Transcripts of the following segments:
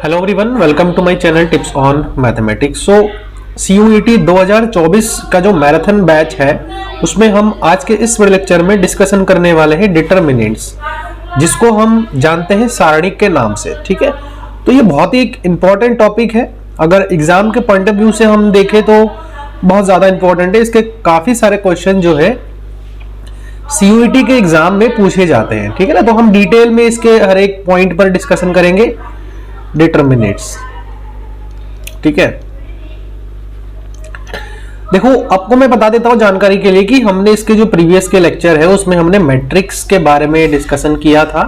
Hello everyone, welcome to my channel tips on mathematics. So CUET 2024 का जो marathon batch है उसमें हम आज के इस वीडियो लेक्चर में डिस्कशन करने वाले हैं डिटरमिनेंट्स, जिसको हम जानते हैं सारणिक के नाम से। ठीक है, तो ये बहुत ही एक इम्पॉर्टेंट टॉपिक है। अगर एग्जाम के पॉइंट ऑफ व्यू से हम देखें तो बहुत ज़्यादा इंपॉर्टेंट है। इसके काफ़ी सारे क्वेश्चन जो है CUET के एग्जाम में पूछे जाते हैं। ठीक है ना, तो हम डिटेल में इसके हर एक पॉइंट पर डिस्कशन करेंगे डिटरमिनेंट्स। ठीक है, देखो आपको मैं बता देता हूं जानकारी के लिए कि हमने इसके जो प्रीवियस के लेक्चर है उसमें हमने मैट्रिक्स के बारे में डिस्कशन किया था,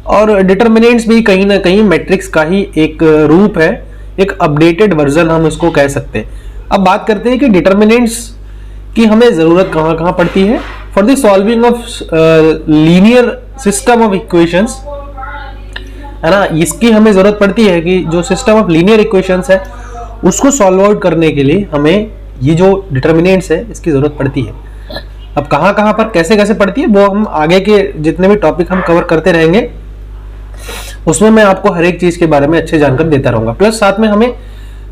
और डिटरमिनेंट्स भी कहीं ना कहीं मैट्रिक्स का ही एक रूप है, एक अपडेटेड वर्जन हम इसको कह सकते हैं। अब बात करते हैं कि डिटरमिनेंट्स की हमें जरूरत कहां कहां पड़ती है for the solving of linear system of equations, है ना। इसकी हमें जरूरत पड़ती है कि जो सिस्टम ऑफ लीनियर इक्वेशंस है उसको सॉल्व आउट करने के लिए हमें ये जो डिटरमिनेंट्स है इसकी जरूरत पड़ती है। अब कहां कहां पर कैसे कैसे पड़ती है वो हम आगे के जितने भी टॉपिक हम कवर करते रहेंगे उसमें मैं आपको हर एक चीज के बारे में अच्छे जानकारी देता रहूंगा। प्लस साथ में हमें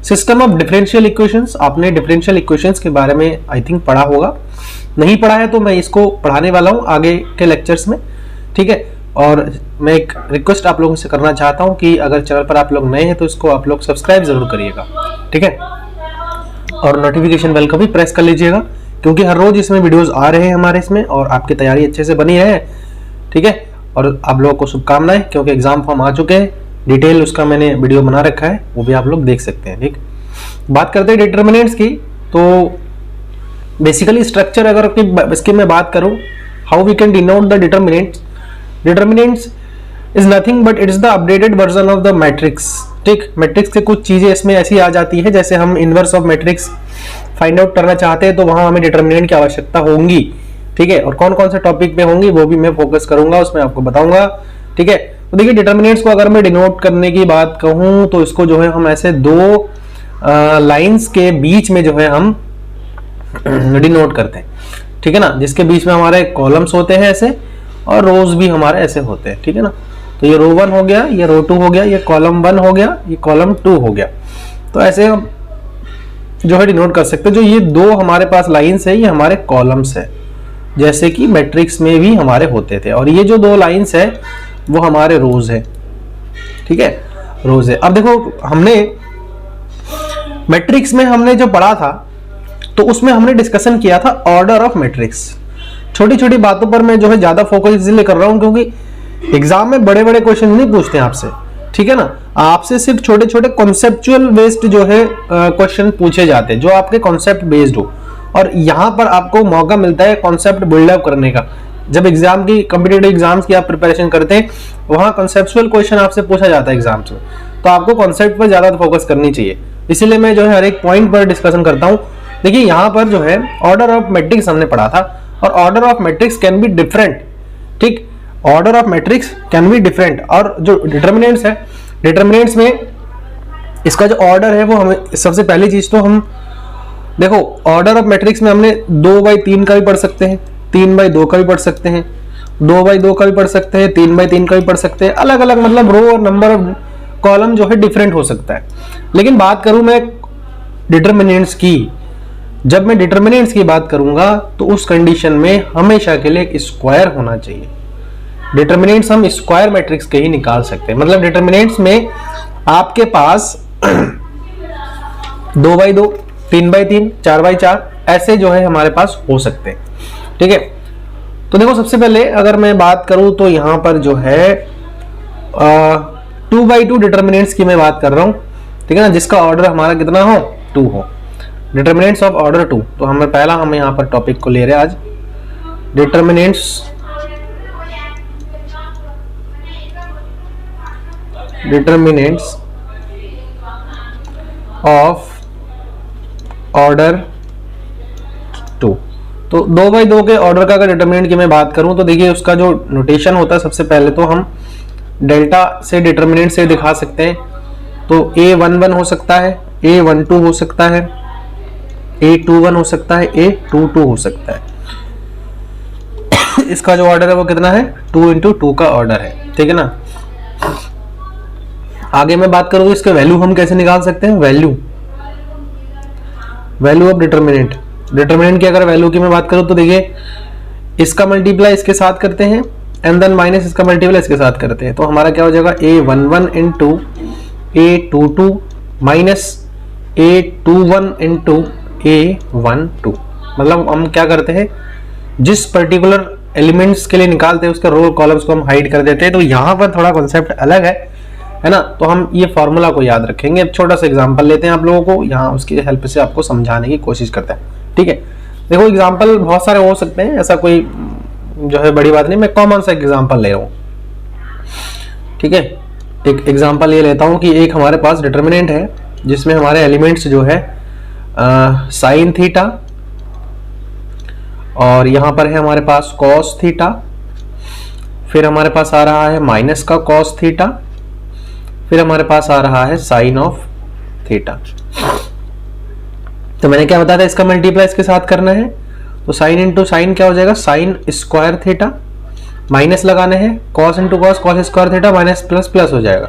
सिस्टम ऑफ डिफरेंशियल इक्वेशंस, आपने डिफरेंशियल इक्वेशंस के बारे में आई थिंक पढ़ा होगा, नहीं पढ़ा है तो मैं इसको पढ़ाने वाला हूं आगे के लेक्चर्स में। ठीक है, और मैं एक रिक्वेस्ट आप लोगों से करना चाहता हूं कि अगर चैनल पर आप लोग नए हैं तो इसको आप लोग सब्सक्राइब जरूर करिएगा। ठीक है, और नोटिफिकेशन बेल को भी प्रेस कर लीजिएगा, क्योंकि हर रोज इसमें वीडियोस आ रहे हैं हमारे इसमें, और आपकी तैयारी अच्छे से बनी रहे। ठीक है, और आप लोगों को शुभकामनाएं, क्योंकि एग्जाम फॉर्म आ चुके हैं, डिटेल उसका मैंने वीडियो बना रखा है, वो भी आप लोग देख सकते हैं। ठीक, बात करते हैं डिटरमिनेंट्स की। तो बेसिकली स्ट्रक्चर अगर इसकी मैं बात करूं, how we can denote the determinants. Determinants is nothing but it's the updated version of the matrix. ठीक, मैट्रिक्स के कुछ चीजें इसमें ऐसी आ जाती है, जैसे हम inverse of matrix find out करना चाहते हैं तो वहां हमें डिटरमिनेंट की आवश्यकता होगी। ठीक है, और कौन कौन से टॉपिक पे होंगी वो भी मैं फोकस करूंगा, उसमें आपको बताऊंगा। ठीक है, तो देखिए डिटरमिनेंट्स को अगर मैं डिनोट करने की बात कहूं तो इसको जो है हम ऐसे दो लाइंस के बीच में जो है हम डिनोट करते हैं। ठीक है ना, जिसके बीच में हमारे कॉलम्स होते हैं ऐसे, और रोज भी हमारे ऐसे होते हैं। ठीक है ना, तो ये रो 1 हो गया, ये रो 2 हो गया, ये कॉलम 1 हो गया, ये कॉलम 2 हो गया। तो ऐसे हम जो है डिनोट कर सकते हैं। जो ये दो हमारे पास लाइंस है ये हमारे कॉलम्स है, जैसे कि मैट्रिक्स में भी हमारे होते थे, और ये जो दो लाइंस है वो हमारे रोज है। ठीक है, रोज है। अब देखो हमने मैट्रिक्स में हमने जो पढ़ा था तो उसमें हमने डिस्कशन किया था ऑर्डर ऑफ मैट्रिक्स। छोटी छोटी बातों पर मैं जो है ज्यादा फोकस इसलिए कर रहा हूं क्योंकि एग्जाम में बड़े बड़े क्वेश्चन नहीं पूछते हैं आपसे। ठीक है ना, आपसे सिर्फ छोटे छोटे कॉन्सेप्चुअल बेस्ड जो है क्वेश्चन पूछे जाते हैं, जो आपके कॉन्सेप्ट बेस्ड हो, और यहाँ पर आपको मौका मिलता है कॉन्सेप्ट बिल्डअप करने का। जब एग्जाम की कॉम्पिटिटिव एग्जाम्स की आप प्रिपरेशन करते हैं वहां कॉन्सेप्चुअल क्वेश्चन आपसे पूछा जाता है एग्जाम्स में, तो आपको कॉन्सेप्ट पर ज्यादा फोकस करनी चाहिए। इसीलिए मैं जो है हर एक पॉइंट पर डिस्कशन करता हूँ। देखिए यहाँ पर जो है ऑर्डर ऑफ मैट्रिक्स हमने पढ़ा था, और order of matrix can be different. ठीक, order of matrix can be different, और जो डिटरमिनेंट्स है, डिटरमिनेंट्स में इसका जो ऑर्डर है वो हमें सबसे पहली चीज तो हम देखो ऑर्डर ऑफ मैट्रिक्स में हमने 2/3 का भी पढ़ सकते हैं, 3/2 का भी पढ़ सकते हैं, 2/2 का भी पढ़ सकते हैं, 3/3 का भी पढ़ सकते हैं। अलग अलग मतलब रो और नंबर ऑफ कॉलम जो है डिफरेंट हो सकता है। लेकिन बात करूं मैं डिटरमिनेंट्स की, जब मैं डिटरमिनेंट्स की बात करूंगा तो उस कंडीशन में हमेशा के लिए एक स्क्वायर होना चाहिए। डिटरमिनेंट्स हम स्क्वायर मैट्रिक्स के ही निकाल सकते हैं। मतलब डिटरमिनेंट्स में आपके पास 2/2, 3/3, 4/4 ऐसे जो है हमारे पास हो सकते हैं। ठीक है, तो देखो सबसे पहले अगर मैं बात करूं तो यहां पर जो है 2/2 डिटरमिनेंट्स की मैं बात कर रहा हूं। ठीक है ना, जिसका ऑर्डर हमारा कितना हो, 2 हो। डिटरमिनेंट्स ऑफ ऑर्डर 2, तो हमें पहला हम यहाँ पर टॉपिक को ले रहे हैं आज, डिटरमिनेंट्स ऑफ ऑर्डर 2। तो 2/2 के ऑर्डर का अगर डिटरमिनेंट की मैं बात करूं तो देखिए उसका जो नोटेशन होता है, सबसे पहले तो हम डेल्टा से डिटरमिनेंट से दिखा सकते हैं। तो A11 हो सकता है, A12 हो सकता है, A21 हो सकता है, A22 हो सकता है। इसका जो ऑर्डर है वो कितना है, 2 × 2 का ऑर्डर है। ठीक है ना, आगे मैं बात करूँ इसके वैल्यू हम कैसे निकाल सकते हैं, वैल्यू ऑफ डिटर्मिनेंट की अगर वैल्यू की मैं बात करूँ तो देखिए इसका मल्टीप्लाई इसके साथ करते हैं एंड देन माइनस इसका मल्टीप्लाई इसके साथ करते हैं, तो हमारा क्या हो जाएगा A11 into A22 minus A21 into A12। मतलब हम क्या करते हैं, जिस पर्टिकुलर एलिमेंट्स के लिए निकालते हैं उसके रो कॉलम्स को हम हाइड कर देते हैं। तो यहाँ पर थोड़ा कॉन्सेप्ट अलग है ना। तो हम ये फॉर्मूला को याद रखेंगे। अब छोटा सा एग्जांपल लेते हैं आप लोगों को, यहाँ उसकी हेल्प से आपको समझाने की कोशिश करते हैं, ठीक है। देखो एग्जांपल बहुत सारे हो सकते हैं, ऐसा कोई जो है बड़ी बात नहीं, मैं कॉमन सा एग्जांपल ले रहा हूँ, ठीक है। एक एग्जांपल ये लेता हूँ कि एक हमारे पास डिटर्मिनेंट है जिसमें हमारे एलिमेंट्स जो है साइन थीटा, और यहाँ पर है हमारे पास कॉस थीटा, फिर हमारे पास आ रहा है माइनस का कॉस थीटा, फिर हमारे पास आ रहा है साइन ऑफ थीटा। तो मैंने क्या बताया था, इसका मल्टीप्लाई इसके साथ करना है, तो साइन इंटू साइन क्या हो जाएगा, साइन स्क्वायर थीटा, माइनस लगाने हैं cos into cos, cos square theta, minus plus plus हो जाएगा।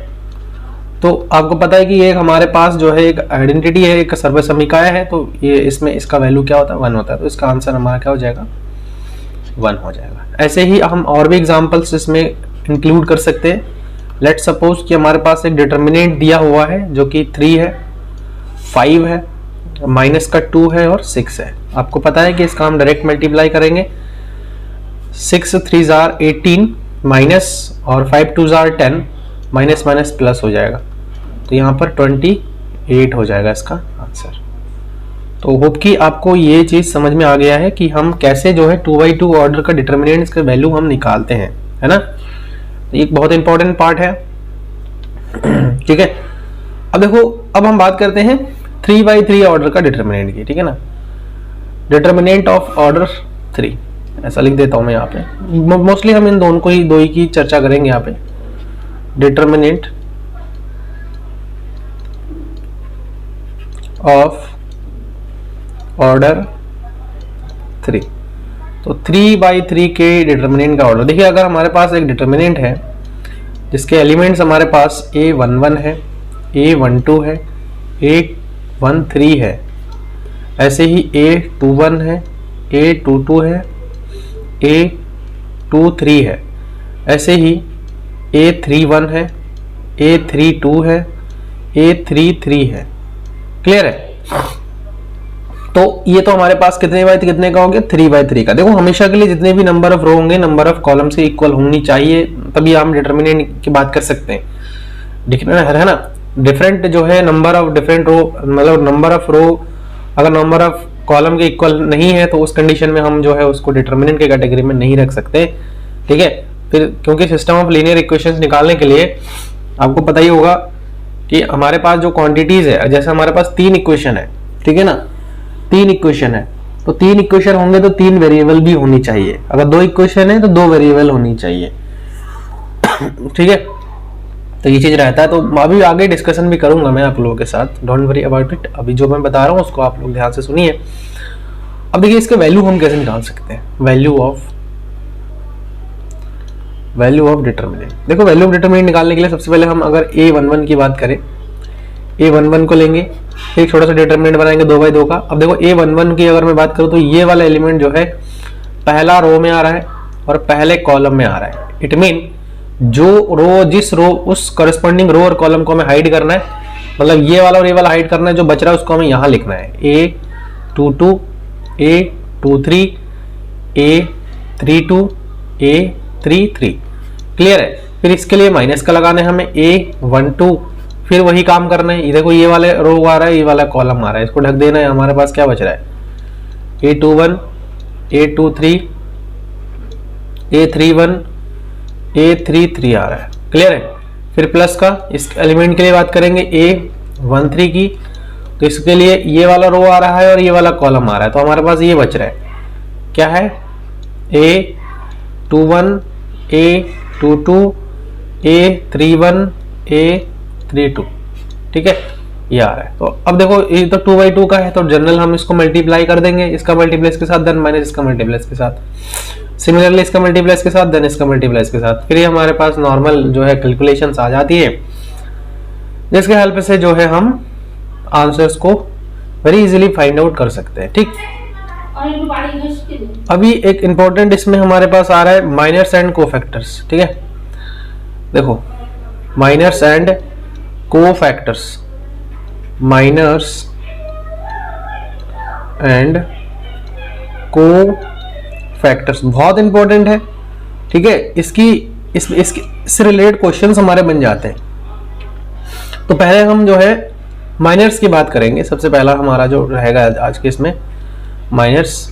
तो आपको पता है कि ये हमारे पास जो है एक आइडेंटिटी है, एक सर्व समीकरण है, तो ये इसमें इसका वैल्यू क्या होता है, 1 होता है। तो इसका आंसर हमारा क्या हो जाएगा, 1 हो जाएगा। ऐसे ही हम और भी एग्जांपल्स इसमें इंक्लूड कर सकते हैं। लेट सपोज कि हमारे पास एक डिटर्मिनेंट दिया हुआ है जो कि 3 है, 5 है, माइनस का 2 है और 6 है। आपको पता है कि इसका हम डायरेक्ट मल्टीप्लाई करेंगे, 6 3 जार 18 माइनस और 5 2 जार 10 माइनस माइनस प्लस हो जाएगा, तो यहाँ पर 28 हो जाएगा इसका आंसर। तो होप कि आपको ये चीज समझ में आ गया है कि हम कैसे जो है 2x2 ऑर्डर का डिटर्मिनेंट्स का वैल्यू हम निकालते हैं, है ना। एक बहुत इंपॉर्टेंट पार्ट है, ठीक है। अब देखो, अब हम बात करते हैं 3x3 ऑर्डर का डिटर्मिनेंट की, ठीक है ना। डिटर्मिनेंट ऑफ ऑर्डर 3 ऐसा लिख देता हूं मैं यहाँ पे। मोस्टली हम इन दोनों को ही दो ही की चर्चा करेंगे यहाँ पे। डिटर्मिनेंट ऑफ ऑर्डर 3, तो 3x3 के डिटर्मिनेंट का ऑर्डर देखिए। अगर हमारे पास एक डिटर्मिनेंट है जिसके एलिमेंट्स हमारे पास A11 है, A12 है, A13 है, ऐसे ही A21 है, A22 है, A23 है, ऐसे ही A31 है, A32 है, A33 है। क्लियर है। तो ये तो हमारे पास कितने बाय कितने का हो गया, 3x3 का। देखो हमेशा के लिए जितने भी नंबर ऑफ रो होंगे नंबर ऑफ कॉलम से इक्वल होनी चाहिए, तभी हम डिटर्मिनेंट की बात कर सकते हैं, है ना। डिफरेंट जो है नंबर ऑफ डिफरेंट रो, मतलब नंबर ऑफ रो अगर नंबर ऑफ कॉलम के इक्वल नहीं है तो उस कंडीशन में हम जो है उसको डिटर्मिनेंट के कैटेगरी में नहीं रख सकते, ठीक है। फिर क्योंकि सिस्टम ऑफ लीनियर इक्वेशंस निकालने के लिए आपको पता ही होगा कि हमारे पास जो क्वांटिटीज है, जैसे हमारे पास 3 इक्वेशन है, ठीक है ना, 3 इक्वेशन है, तो 3 इक्वेशन होंगे तो 3 वेरिएबल भी होनी चाहिए। अगर 2 इक्वेशन है तो 2 वेरिएबल होनी चाहिए, ठीक है। तो ये चीज रहता है। तो अभी आगे डिस्कशन भी करूंगा मैं आप लोगों के साथ, डोंट वरी अबाउट इट। अभी जो मैं बता रहा हूँ उसको आप लोग ध्यान से सुनिए। अब देखिए इसके वैल्यू हम कैसे निकाल सकते हैं, वैल्यू ऑफ डिटर्मिनेंट। देखो वैल्यू ऑफ डिटर्मिनेंट निकालने के लिए सबसे पहले हम अगर A11 की बात करें, A11 को लेंगे, एक छोटा सा डिटर्मिनेंट बनाएंगे 2x2 का। अब देखो A11 की अगर मैं बात करूं तो ये वाला एलिमेंट जो है पहला रो में आ रहा है और पहले कॉलम में आ रहा है। इट मीन जो रो, जिस रो उस करस्पॉन्डिंग रो और कॉलम को हमें हाइड करना है, मतलब ये वाला और ये वाला हाइड करना है, जो बच रहा है उसको हमें यहाँ लिखना है, A22 A23 A32 A33। Clear है। फिर इसके लिए माइनस का लगाना है हमें A12, फिर वही काम करना है। देखो ये वाले रो आ रहा है, ये वाला कॉलम आ रहा है, इसको ढक देना है। हमारे पास क्या बच रहा है, A21 A23 A31 A33 आ रहा है। क्लियर है। फिर प्लस का इस एलिमेंट के लिए बात करेंगे A13 की, तो इसके लिए ये वाला रो आ रहा है और ये वाला कॉलम आ रहा है, तो हमारे पास ये बच रहा है, क्या है, A21 A22 A31 A32, ठीक है, ये आ रहा है। तो अब देखो ये तो 2x2 का है, तो जनरल हम इसको मल्टीप्लाई कर देंगे, इसका मल्टीप्लाई इसके साथ, देन माइनस इसका मल्टीप्लाई इसके साथ, सिमिलरली इसका मल्टीप्लाई इसके साथ, देन इसका मल्टीप्लाई इसके साथ। फिर ये हमारे पास नॉर्मल जो है कैलकुलेशंस आ जाती है। जिसके हेल्प से जो है हम आंसर्स को वेरी इजीली फाइंड आउट कर सकते हैं। ठीक, अभी एक इंपॉर्टेंट इसमें हमारे पास आ रहा है माइनर्स एंड कोफैक्टर्स। ठीक है, देखो minors and cofactors, minors and cofactors बहुत इंपॉर्टेंट है। ठीक है, इससे रिलेटेड क्वेश्चंस हमारे बन जाते हैं। तो पहले हम जो है माइनर्स की बात करेंगे। सबसे पहला हमारा जो रहेगा आज के इसमें माइनर्स।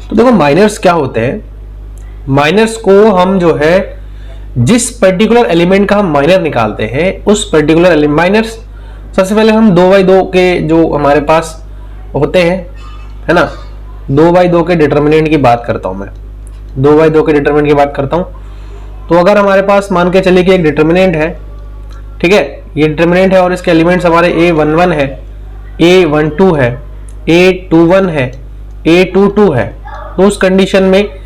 तो देखो माइनर्स क्या होते हैं। माइनर्स को हम जो है जिस पर्टिकुलर एलिमेंट का हम माइनर निकालते हैं उस पर्टिकुलर माइनर्स, सबसे पहले हम 2/2 के जो हमारे पास होते हैं, है ना, 2/2 के डिटर्मिनेंट की बात करता हूं मैं, 2/2 के डिटर्मिनेंट की बात करता हूं। तो अगर हमारे पास मान के चलिए कि एक डिटर्मिनेंट है, ठीक है, ये डिटर्मिनेंट है और इसके एलिमेंट्स हमारे A11 है, A12 है, A21 है, A22 है। तो उस कंडीशन में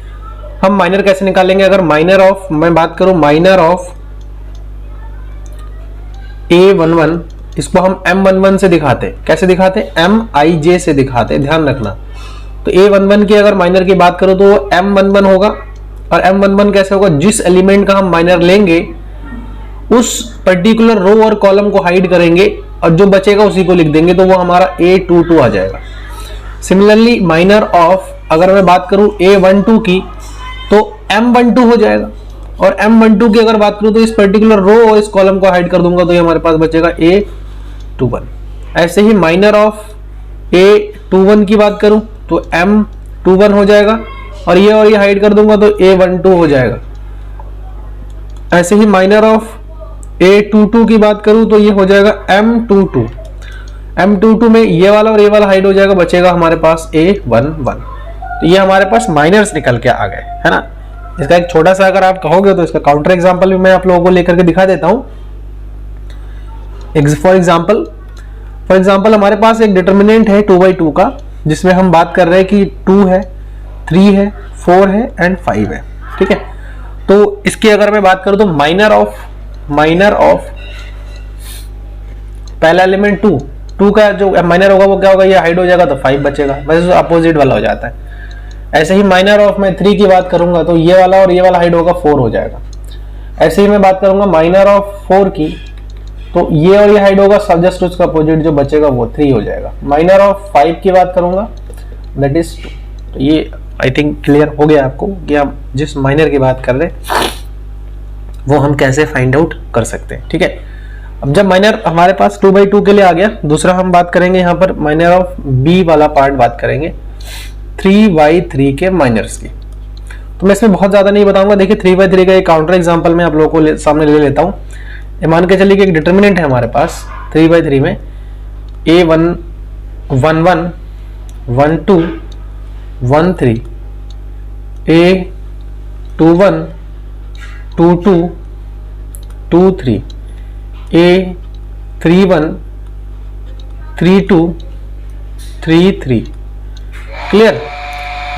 हम माइनर कैसे निकालेंगे? अगर माइनर ऑफ, मैं बात करूं माइनर ऑफ A11, इसको हम M11 से दिखाते हैं। कैसे दिखाते हैं? MIJ से दिखाते हैं, ध्यान रखना। तो A11 की अगर माइनर की बात करो तो M11 होगा। और M11 कैसे होगा? जिस एलिमेंट का हम माइनर लेंगे उस पर्टिकुलर रो और कॉलम को हाइड करेंगे और जो बचेगा उसी को लिख देंगे, तो वो हमारा A22 आ जाएगा। सिमिलरली माइनर ऑफ अगर मैं बात करूं A12 की तो M12 हो जाएगा। और M12 की अगर बात करूं तो इस पर्टिकुलर रो और इस कॉलम को हाइड कर दूंगा तो ये हमारे पास बचेगा A21। ऐसे ही माइनर ऑफ A21 की बात करूं तो M21 हो जाएगा और ये हाइड कर दूंगा तो A12 हो जाएगा। ऐसे ही माइनर ऑफ A22 की बात करूं तो ये हो जाएगा M22। M22 में ये वाला और ये वाला हाइड हो जाएगा, बचेगा हमारे पास A11। तो ये हमारे पास माइनर्स निकल के आ गए, है ना। इसका एक छोटा सा अगर आप कहोगे तो इसका काउंटर एग्जांपल भी मैं आप लोगों को लेकर के दिखा देता हूं। फॉर एग्जांपल हमारे पास एक डिटर्मिनेंट है 2/2 का, जिसमें हम बात कर रहे हैं कि 2 है, 3 है, 4 है एंड 5 है। ठीक है, तो इसकी अगर मैं बात करूं तो माइनर ऑफ पहला एलिमेंट 2 का जो माइनर होगा वो क्या होगा? ये हाइड हो जाएगा तो 5 बचेगा, वैसे तो अपोजिट वाला हो जाता है। ऐसे ही माइनर ऑफ मैं 3 की बात करूंगा तो ये वाला और ये वाला हाइड होगा, 4 हो जाएगा। ऐसे ही मैं बात करूंगा माइनर ऑफ 4 की तो ये और ये हाइड होगा, सब जस्ट उसका अपोजिट जो बचेगा वो 3 हो जाएगा। माइनर ऑफ 5 की बात करूंगा दैट इज 2। तो ये आई थिंक क्लियर हो गया आपको कि हम जिस माइनर की बात कर रहे हैं वो हम कैसे फाइंड आउट कर सकते हैं। ठीक है, अब जब माइनर हमारे पास 2/2 के लिए आ गया, दूसरा हम बात करेंगे यहाँ पर माइनर ऑफ बी वाला पार्ट बात करेंगे 3/3 के माइनर्स की। तो मैं इसमें बहुत ज्यादा नहीं बताऊंगा। देखिए 3/3 का एक काउंटर एग्जांपल मैं आप लोगों को सामने ले लेता हूँ। मान के चलिए कि एक डिटर्मिनेंट है हमारे पास 3/3 में A11, 11, 12, 13, A21, 22, 23, A31, 32, 33। क्लियर,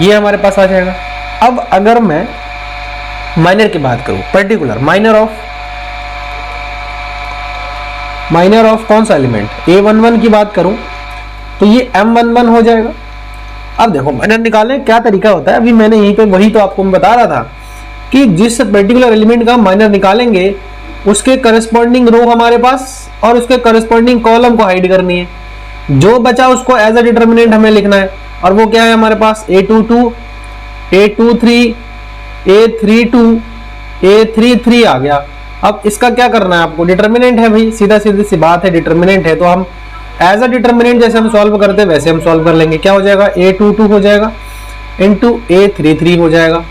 ये हमारे पास आ जाएगा। अब अगर मैं माइनर की बात करूं, पर्टिकुलर माइनर ऑफ कौन सा एलिमेंट A11 की बात करूं तो ये M11 हो जाएगा। अब देखो माइनर निकालने क्या तरीका होता है, अभी मैंने यहीं पे वही तो आपको मैं बता रहा था कि जिस पर्टिकुलर एलिमेंट का माइनर निकालेंगे उसके करस्पॉन्डिंग रो हमारे पास और उसके करस्पॉन्डिंग कॉलम को हाइड करनी है, जो बचा उसको एज अ डिटर्मिनेंट हमें लिखना है। और वो क्या है हमारे पास A22, A23, A32, A33 आ गया। अब इसका क्या करना है आपको? डिटर्मिनेंट है भाई, सीधा सीधी सी बात है, डिटर्मिनेंट है तो हम एज अ डिटर्मिनेंट जैसे हम सॉल्व करते हैं वैसे हम सॉल्व कर लेंगे। क्या हो जाएगा? A22 हो जाएगा इंटू A33 हो जाएगा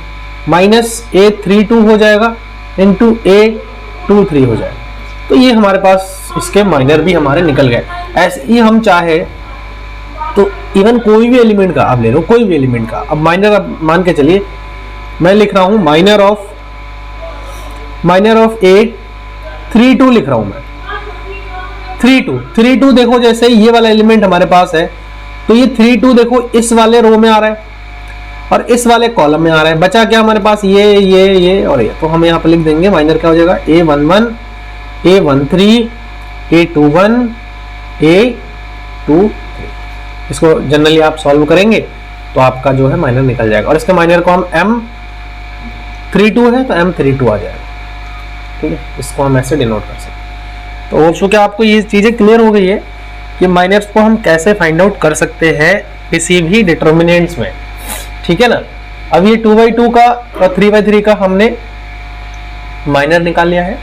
माइनस A32 हो जाएगा इंटू A23 हो जाएगा। तो ये हमारे पास इसके माइनर भी हमारे निकल गए। ऐसे ही हम चाहे तो इवन कोई भी एलिमेंट का आप ले लो, कोई भी एलिमेंट का। अब माइनर, अब मान के चलिए मैं लिख रहा हूं माइनर ऑफ A32 लिख रहा हूं मैं 32 देखो, जैसे ये वाला एलिमेंट हमारे पास है तो ये 32 देखो इस वाले रो में आ रहा है और इस वाले कॉलम में आ रहा है। बचा क्या हमारे पास? ये और ये। तो हम यहाँ पर लिख देंगे माइनर क्या हो जाएगा? A11 A13, A21, A23। इसको जनरली आप सॉल्व करेंगे तो आपका जो है माइनर निकल जाएगा, और इसके माइनर को हम M32 है तो M32 आ जाएगा, ठीक है। इसको हम ऐसे डिनोट कर सकते हैं। तो होप सो कि आपको ये चीज़ें क्लियर हो गई है कि माइनर्स को हम कैसे फाइंड आउट कर सकते हैं किसी भी डिटर्मिनेंट्स में, ठीक है ना। अब ये 2/2 का और 3/3 का हमने माइनर निकाल लिया है।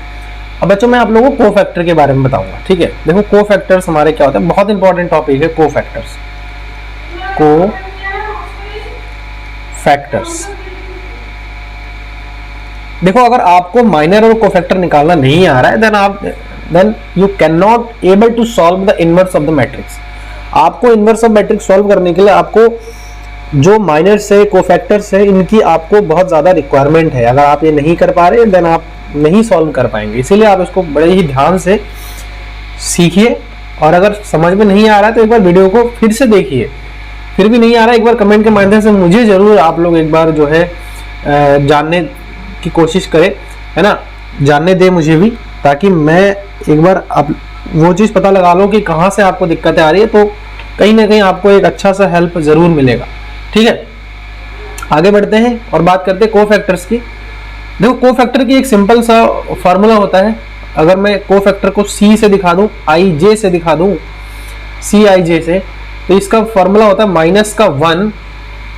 अब बच्चों मैं आप लोगों को कोफैक्टर के बारे में बताऊंगा, ठीक है। देखो कोफैक्टर्स हमारे क्या होते हैं, बहुत इंपॉर्टेंट टॉपिक है कोफैक्टर्स। कोफैक्टर्स देखो, अगर आपको माइनर और कोफैक्टर निकालना नहीं आ रहा है then you can not able to solve the inverse of the matrix. आपको इनवर्स ऑफ मैट्रिक्स सॉल्व करने के लिए आपको जो माइनर्स है, कोफैक्टर्स है, इनकी आपको बहुत ज्यादा रिक्वायरमेंट है। अगर आप ये नहीं कर पा रहे देन आप नहीं सॉल्व कर पाएंगे। इसीलिए आप इसको बड़े ही ध्यान से सीखिए, और अगर समझ में नहीं आ रहा है तो एक बार वीडियो को फिर से देखिए। फिर भी नहीं आ रहा है, एक बार कमेंट के माध्यम से मुझे जरूर आप लोग एक बार जो है जानने की कोशिश करें, है ना, जानने दे मुझे भी, ताकि मैं एक बार आप वो चीज़ पता लगा लो कि कहाँ से आपको दिक्कतें आ रही है, तो कहीं ना कहीं आपको एक अच्छा सा हेल्प जरूर मिलेगा, ठीक है। आगे बढ़ते हैं और बात करते हैं कोफैक्टर्स की। देखो कोफैक्टर की एक सिंपल सा फॉर्मूला होता है। अगर मैं कोफैक्टर को C से दिखा दूं, IJ से दिखा दूं, CIJ से, तो इसका फॉर्मूला होता है माइनस का 1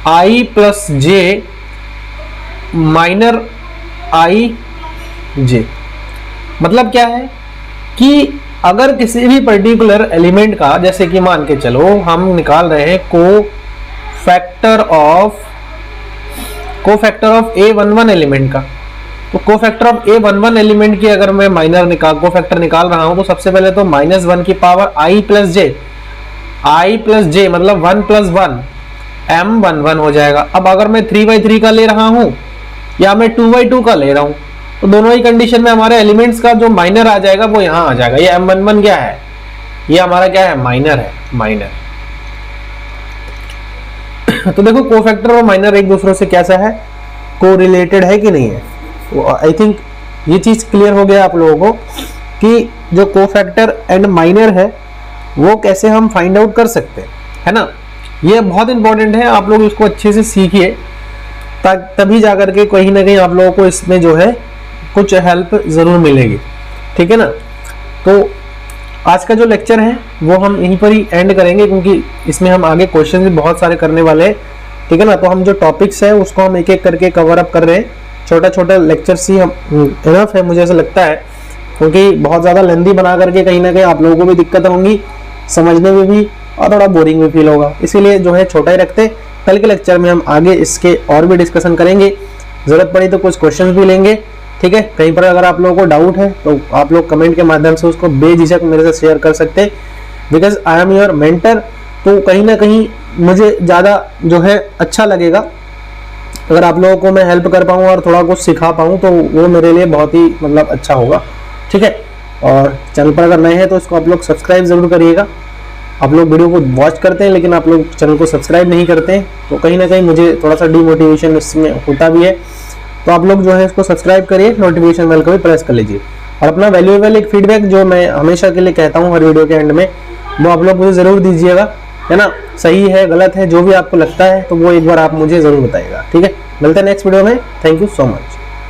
I plus J minor IJ। मतलब क्या है कि अगर किसी भी पर्टिकुलर एलिमेंट का, जैसे कि मान के चलो हम निकाल रहे हैं कोफैक्टर ऑफ A11 एलिमेंट का, तो कोफैक्टर ऑफ A11 एलिमेंट की अगर मैं कोफैक्टर निकाल रहा हूं, तो सबसे पहले तो -1 की पावर I प्लस J मतलब 1 प्लस 1 M11 हो जाएगा। अब अगर मैं 3/3 का ले रहा हूं या मैं 2/2 का ले रहा हूं, तो दोनों ही कंडीशन में हमारे एलिमेंट्स का जो माइनर आ जाएगा वो यहां आ जाएगा। ये M11 क्या है, ये हमारा क्या है, माइनर है, माइनर। तो देखो कोफैक्टर और माइनर एक दूसरे से कैसा है, कोरिलेटेड है कि नहीं है। आई थिंक ये चीज क्लियर हो गया आप लोगों को कि जो कोफैक्टर एंड माइनर है वो कैसे हम फाइंड आउट कर सकते हैं, है ना। ये बहुत इंपॉर्टेंट है, आप लोग इसको अच्छे से सीखिए, तभी जाकर के कहीं ना कहीं आप लोगों को इसमें जो है कुछ हेल्प जरूर मिलेगी, ठीक है ना। तो आज का जो लेक्चर है वो हम यहीं पर ही एंड करेंगे, क्योंकि इसमें हम आगे क्वेश्चन भी बहुत सारे करने वाले हैं, ठीक है ना। तो हम जो टॉपिक्स है उसको हम एक एक करके कवर अप कर रहे हैं। छोटा छोटा लेक्चर्स ही हम इनफ है, मुझे ऐसा लगता है, क्योंकि बहुत ज़्यादा लेंदी बना करके कहीं ना कहीं आप लोगों को भी दिक्कत होंगी, समझने में भी, और थोड़ा बोरिंग भी फील होगा। इसीलिए जो है छोटा ही रखते। कल के लेक्चर में हम आगे इसके और भी डिस्कशन करेंगे, ज़रूरत पड़ी तो कुछ क्वेश्चन भी लेंगे, ठीक है। कहीं पर अगर आप लोगों को डाउट है तो आप लोग कमेंट के माध्यम से उसको बेझिझक मेरे से शेयर कर सकते हैं, because I am your mentor. तो कहीं ना कहीं मुझे ज़्यादा जो है अच्छा लगेगा अगर आप लोगों को मैं हेल्प कर पाऊँ और थोड़ा कुछ सिखा पाऊँ, तो वो मेरे लिए बहुत ही मतलब अच्छा होगा, ठीक है। और चैनल पर अगर नए हैं तो इसको आप लोग सब्सक्राइब ज़रूर करिएगा। आप लोग वीडियो को वॉच करते हैं लेकिन आप लोग चैनल को सब्सक्राइब नहीं करते हैं, तो कहीं ना कहीं मुझे थोड़ा सा डीमोटिवेशन इसमें होता भी है। तो आप लोग जो है इसको सब्सक्राइब करिए, नोटिफिकेशन बेल को भी प्रेस कर लीजिए, और अपना वैल्यूएबल एक फीडबैक जो मैं हमेशा के लिए कहता हूँ हर वीडियो के एंड में, वो आप लोग मुझे ज़रूर दीजिएगा, है ना। सही है, गलत है, जो भी आपको लगता है तो वो एक बार आप मुझे ज़रूर बताइएगा, ठीक है। मिलते हैं नेक्स्ट वीडियो में। Thank you so much.